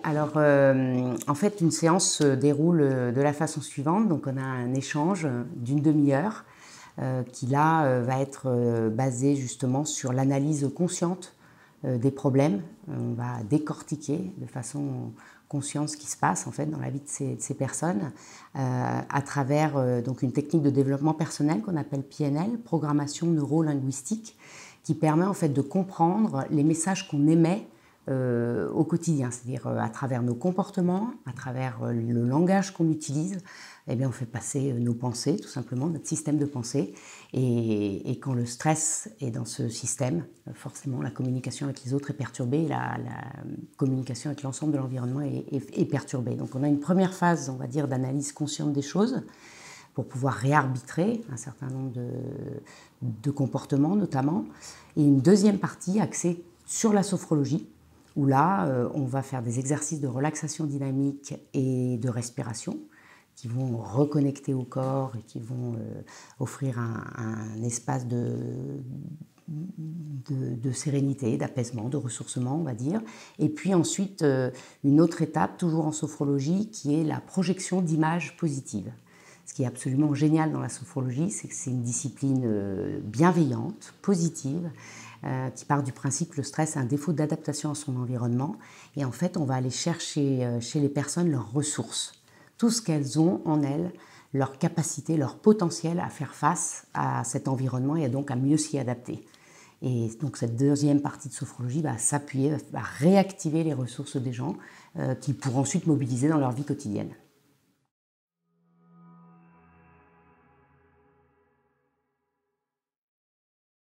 Alors, en fait, une séance se déroule de la façon suivante. Donc, on a un échange d'une demi-heure qui, là, va être basé justement sur l'analyse consciente des problèmes. On va décortiquer de façon consciente ce qui se passe, en fait, dans la vie de ces personnes à travers donc une technique de développement personnel qu'on appelle PNL, programmation neuro-linguistique, qui permet, en fait, de comprendre les messages qu'on émet au quotidien, c'est-à-dire à travers nos comportements, à travers le langage qu'on utilise, eh bien, on fait passer nos pensées, tout simplement, notre système de pensée. Et quand le stress est dans ce système, forcément, la communication avec les autres est perturbée, la communication avec l'ensemble de l'environnement est perturbée. Donc, on a une première phase, on va dire, d'analyse consciente des choses pour pouvoir réarbitrer un certain nombre de comportements, notamment. Et une deuxième partie axée sur la sophrologie, où là, on va faire des exercices de relaxation dynamique et de respiration qui vont reconnecter au corps et qui vont offrir un espace de sérénité, d'apaisement, de ressourcement, on va dire. Et puis ensuite, une autre étape, toujours en sophrologie, qui est la projection d'images positives. Ce qui est absolument génial dans la sophrologie, c'est que c'est une discipline bienveillante, positive, qui part du principe que le stress a un défaut d'adaptation à son environnement. Et en fait, on va aller chercher chez les personnes leurs ressources, tout ce qu'elles ont en elles, leur capacité, leur potentiel à faire face à cet environnement et donc à mieux s'y adapter. Et donc cette deuxième partie de sophrologie va s'appuyer, va réactiver les ressources des gens qu'ils pourront ensuite mobiliser dans leur vie quotidienne.